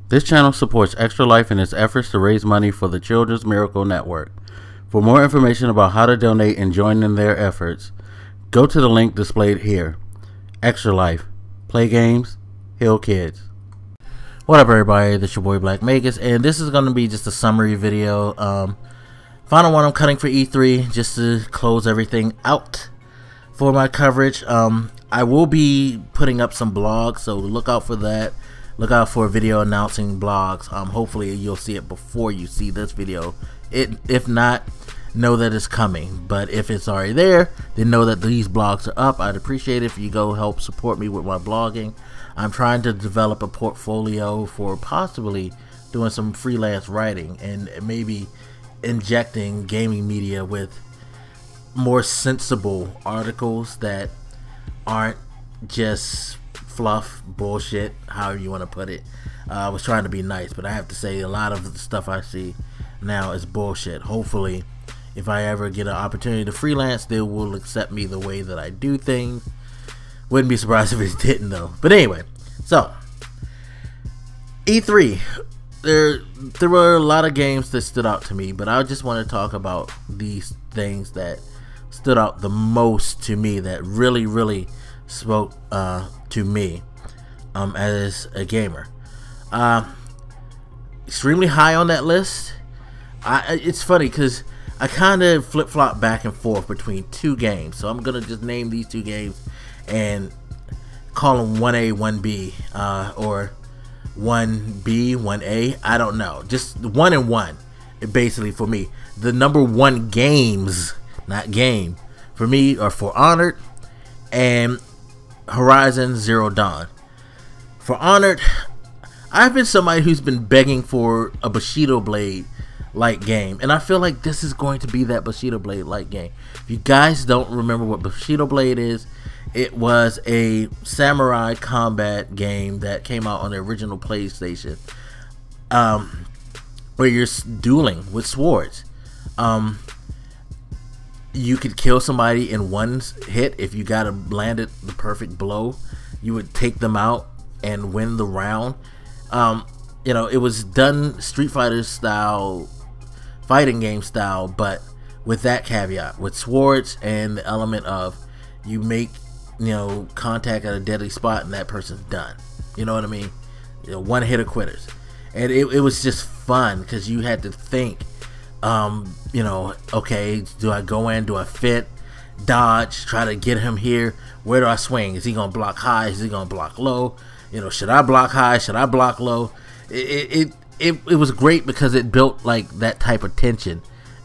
This channel supports Extra Life in its efforts to raise money for the Children's Miracle Network. For more information about how to donate and join in their efforts, go to the link displayed here. Extra Life. Play games, heal kids. What up, everybody? This is your boy Black Magus, and this is going to be just a summary video. Final one I'm cutting for E3 just to close everything out for my coverage. I will be putting up some blogs, so look out for that. Look out for a video announcing blogs. Hopefully you'll see it before you see this video. If not, know that it's coming. But if it's already there, then know that these blogs are up. I'd appreciate it if you go help support me with my blogging. I'm trying to develop a portfolio for possibly doing some freelance writing and maybe injecting gaming media with more sensible articles that aren't just fluff, bullshit, however you want to put it. I was trying to be nice, but I have to say a lot of the stuff I see now is bullshit. Hopefully, if I ever get an opportunity to freelance, they will accept me the way that I do things. Wouldn't be surprised if it didn't, though. But anyway, so E3, there were a lot of games that stood out to me, but I just want to talk about these things that stood out the most to me, that really spoke to me as a gamer. Extremely high on that list. It's funny because I kind of flip-flop back and forth between two games, so I'm gonna just name these two games and call them 1A, 1B, or 1B, 1A. I don't know, just 1 and 1 basically for me. The number one games, not game, for me are For Honored and Horizon Zero Dawn. For Honored, I've been somebody who's been begging for a Bushido Blade like game, and I feel like this is going to be that Bushido Blade like game. If you guys don't remember what Bushido Blade is, it was a samurai combat game that came out on the original PlayStation, where you're dueling with swords. You could kill somebody in one hit. If you got to land it the perfect blow, you would take them out and win the round. You know, it was done Street Fighter style, fighting game style, but with that caveat, with swords and the element of you make, you know, contact at a deadly spot and that person's done. You know what I mean? You know, one hitter quitters. And it was just fun because you had to think, you know, okay, do I go in, do I fit, dodge, try to get him here, where do I swing? Is he gonna block high, is he gonna block low? You know, should I block high, should I block low? It was great because it built like that type of tension.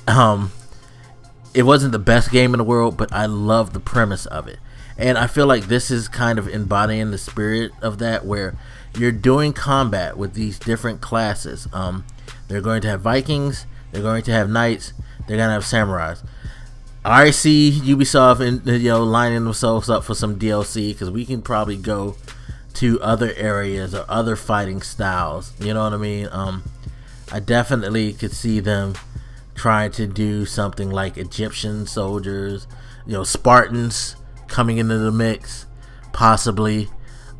It wasn't the best game in the world, but I love the premise of it, and I feel like this is kind of embodying the spirit of that, where you're doing combat with these different classes. They're going to have Vikings, they're going to have knights, they're gonna have samurais. I see Ubisoft and, you know, lining themselves up for some DLC, because we can probably go to other areas or other fighting styles. You know what I mean? I definitely could see them trying to do something like Egyptian soldiers, you know, Spartans coming into the mix, possibly,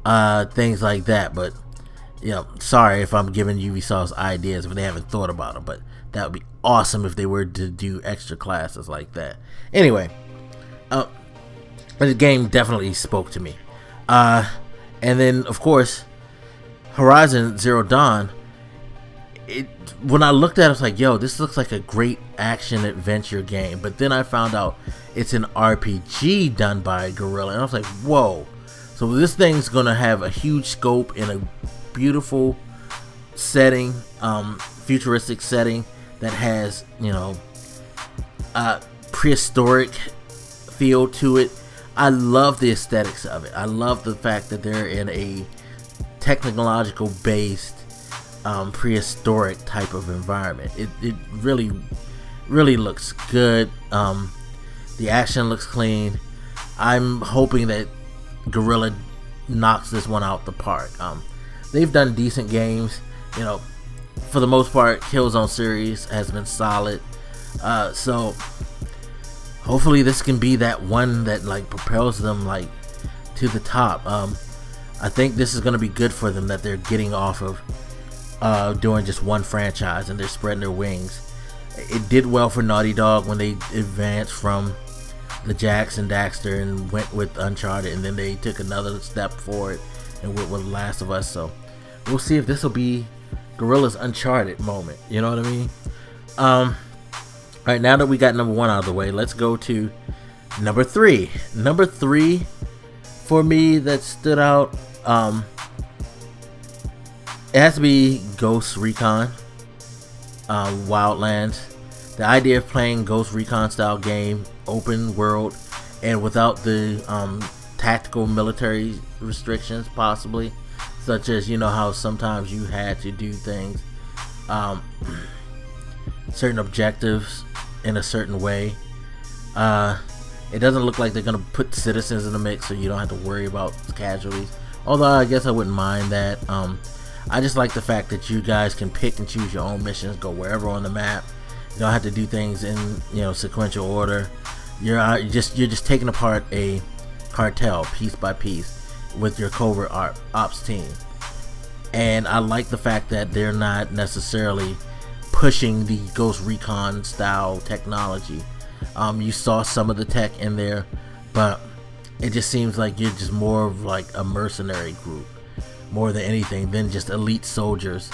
things like that. But, you know, sorry if I'm giving Ubisoft's ideas if they haven't thought about them, but that would be awesome if they were to do extra classes like that. Anyway, the game definitely spoke to me. And then, of course, Horizon Zero Dawn, when I looked at it, I was like, yo, this looks like a great action adventure game. But then I found out it's an RPG done by Guerrilla, and I was like, whoa. So this thing's going to have a huge scope in a beautiful setting, futuristic setting that has, you know, prehistoric feel to it. I love the aesthetics of it. I love the fact that they're in a technological based prehistoric type of environment. It really looks good. The action looks clean. I'm hoping that Guerrilla knocks this one out the park. They've done decent games, you know, for the most part. Killzone series has been solid, so hopefully this can be that one that like propels them like to the top. I think this is going to be good for them, that they're getting off of doing just one franchise, and they're spreading their wings. It did well for Naughty Dog when they advanced from the Jax and Daxter and went with Uncharted, and then they took another step forward and went with Last of Us. So we'll see if this will be Guerrilla's Uncharted moment, you know what I mean? Alright, now that we got number 1 out of the way, let's go to number 3. Number 3 for me that stood out, it has to be Ghost Recon Wildlands. The idea of playing Ghost Recon style game, open world, and without the tactical military restrictions, possibly, such as, you know, how sometimes you had to do things, certain objectives in a certain way. It doesn't look like they're gonna put citizens in the mix, so you don't have to worry about casualties, although I guess I wouldn't mind that. I just like the fact that you guys can pick and choose your own missions, go wherever on the map. You don't have to do things in, you know, sequential order. You're just taking apart a cartel piece by piece with your covert ops team. And I like the fact that they're not necessarily pushing the Ghost Recon style technology. You saw some of the tech in there, but it just seems like you're just more of like a mercenary group, more than anything than just elite soldiers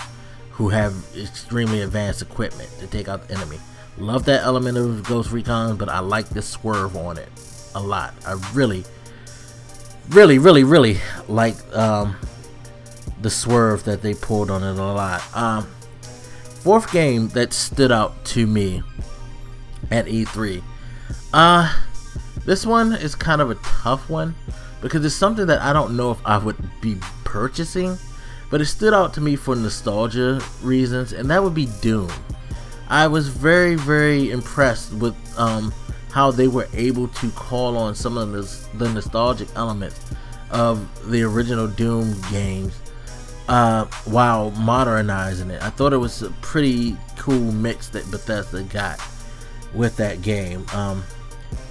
who have extremely advanced equipment to take out the enemy. Love that element of Ghost Recon, but I like the swerve on it a lot. I really like the swerve that they pulled on it a lot. Fourth game that stood out to me at E3. This one is kind of a tough one because it's something that I don't know if I would be purchasing, but it stood out to me for nostalgia reasons, and that would be Doom. I was very impressed with how they were able to call on some of the nostalgic elements of the original Doom games while modernizing it. I thought it was a pretty cool mix that Bethesda got with that game.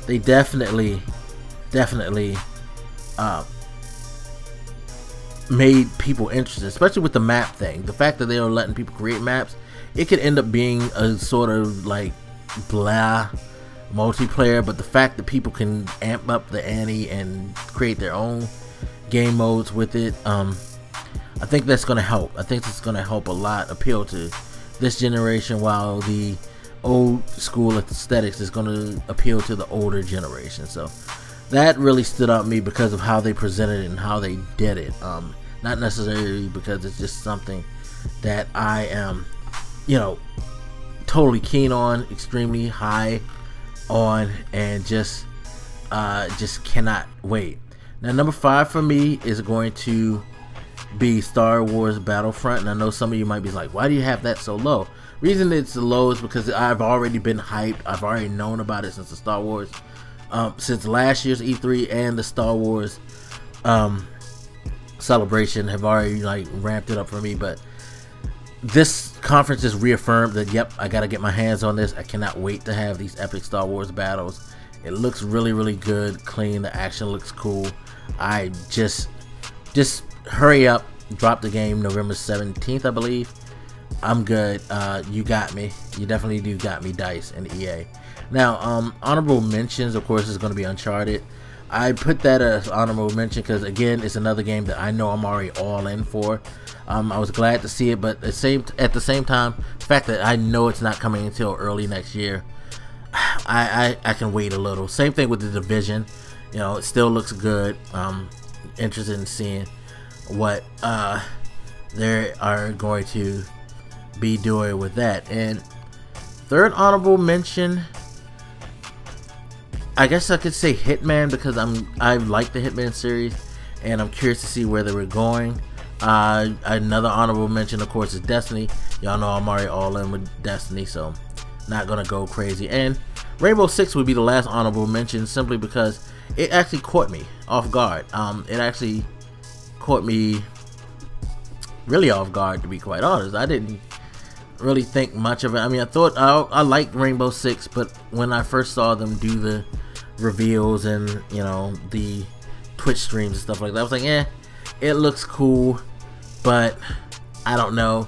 They definitely made people interested, especially with the map thing. The fact that they are letting people create maps, it could end up being a sort of like blah multiplayer, but the fact that people can amp up the ante and create their own game modes with it, I think that's going to help. I think it's going to help a lot appeal to this generation, while the old school aesthetics is going to appeal to the older generation. So that really stood out to me because of how they presented it and how they did it. Not necessarily because it's just something that I am, you know, totally keen on, extremely high on, and just cannot wait. Now, number 5 for me is going to be Star Wars Battlefront, and I know some of you might be like, why do you have that so low? Reason it's low is because I've already been hyped. I've already known about it since the Star Wars, since last year's E3, and the Star Wars celebration have already like ramped it up for me. But this conference has reaffirmed that, yep, I gotta get my hands on this. I cannot wait to have these epic Star Wars battles. It looks really good, clean. The action looks cool. I just hurry up, drop the game November 17th, I believe. I'm good. You got me. You definitely do got me, DICE and EA. Now, honorable mentions, of course, is going to be Uncharted. I put that as honorable mention because, again, it's another game that I know I'm already all in for. I was glad to see it, but at the same time, the fact that I know it's not coming until early next year, I can wait a little. Same thing with The Division. You know, it still looks good. Interested in seeing what they are going to be doing with that. And third honorable mention, I guess I could say Hitman, because I like the Hitman series and I'm curious to see where they were going. Another honorable mention, of course, is Destiny. Y'all know I'm already all in with Destiny, so not gonna go crazy. And Rainbow Six would be the last honorable mention, simply because it actually caught me off guard. It actually caught me really off guard, to be quite honest. I didn't really think much of it. I mean, I thought I liked Rainbow Six, but when I first saw them do the reveals and, you know, the Twitch streams and stuff like that, I was like, it looks cool, but I don't know.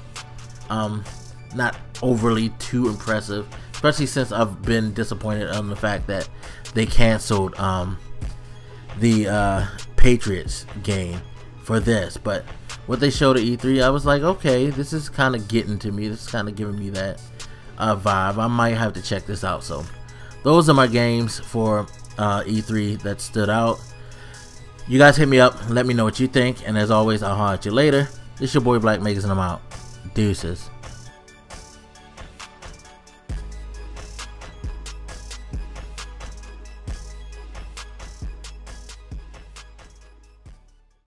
not overly too impressive, especially since I've been disappointed on the fact that they canceled the Patriots game for this. But what they showed at E3, I was like, okay, this is kind of getting to me. This is kind of giving me that vibe. I might have to check this out. So those are my games for E3 that stood out. You guys hit me up, let me know what you think, and as always, I'll holler at you later. This your boy BlackMakers, and I'm out. Deuces.